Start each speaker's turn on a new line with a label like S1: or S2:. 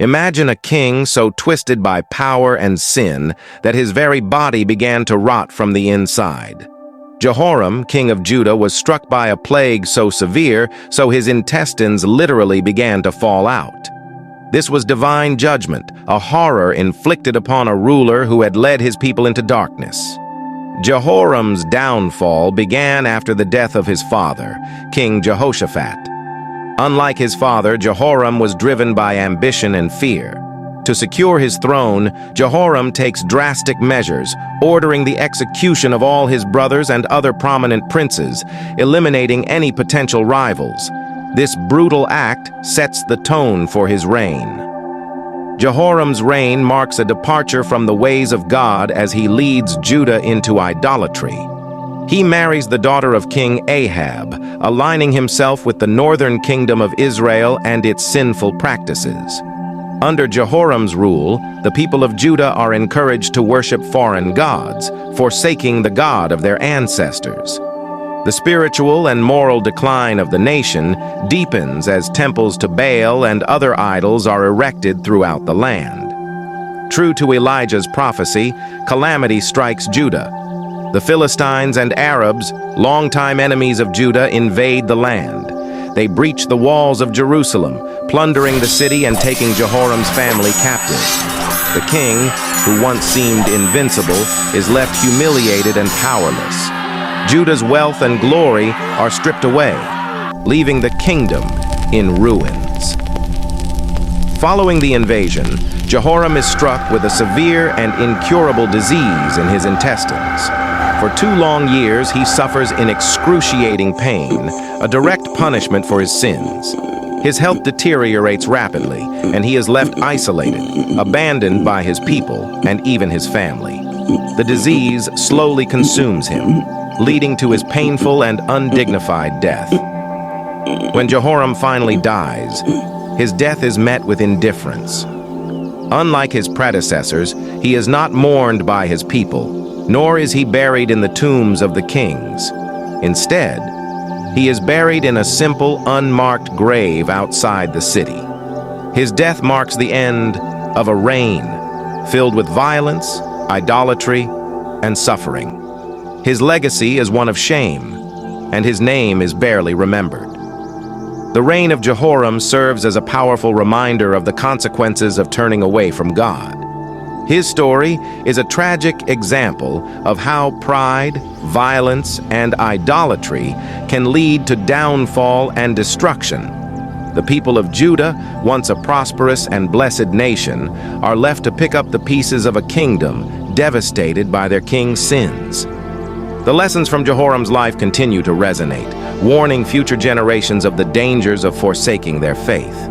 S1: Imagine a king so twisted by power and sin that his very body began to rot from the inside. Jehoram, king of Judah, was struck by a plague so severe, so his intestines literally began to fall out. This was divine judgment, a horror inflicted upon a ruler who had led his people into darkness. Jehoram's downfall began after the death of his father, King Jehoshaphat. Unlike his father, Jehoram was driven by ambition and fear. To secure his throne, Jehoram takes drastic measures, ordering the execution of all his brothers and other prominent princes, eliminating any potential rivals. This brutal act sets the tone for his reign. Jehoram's reign marks a departure from the ways of God as he leads Judah into idolatry. He marries the daughter of King Ahab, aligning himself with the northern kingdom of Israel and its sinful practices. Under Jehoram's rule, the people of Judah are encouraged to worship foreign gods, forsaking the God of their ancestors. The spiritual and moral decline of the nation deepens as temples to Baal and other idols are erected throughout the land. True to Elijah's prophecy, calamity strikes Judah. The Philistines and Arabs, longtime enemies of Judah, invade the land. They breach the walls of Jerusalem, plundering the city and taking Jehoram's family captive. The king, who once seemed invincible, is left humiliated and powerless. Judah's wealth and glory are stripped away, leaving the kingdom in ruins. Following the invasion, Jehoram is struck with a severe and incurable disease in his intestines. For 2 long years, he suffers in excruciating pain, a direct punishment for his sins. His health deteriorates rapidly, and he is left isolated, abandoned by his people and even his family. The disease slowly consumes him, leading to his painful and undignified death. When Jehoram finally dies, his death is met with indifference. Unlike his predecessors, he is not mourned by his people, nor is he buried in the tombs of the kings. Instead, he is buried in a simple, unmarked grave outside the city. His death marks the end of a reign filled with violence, idolatry, and suffering. His legacy is one of shame, and his name is barely remembered. The reign of Jehoram serves as a powerful reminder of the consequences of turning away from God. His story is a tragic example of how pride, violence, and idolatry can lead to downfall and destruction. The people of Judah, once a prosperous and blessed nation, are left to pick up the pieces of a kingdom devastated by their king's sins. The lessons from Jehoram's life continue to resonate, warning future generations of the dangers of forsaking their faith.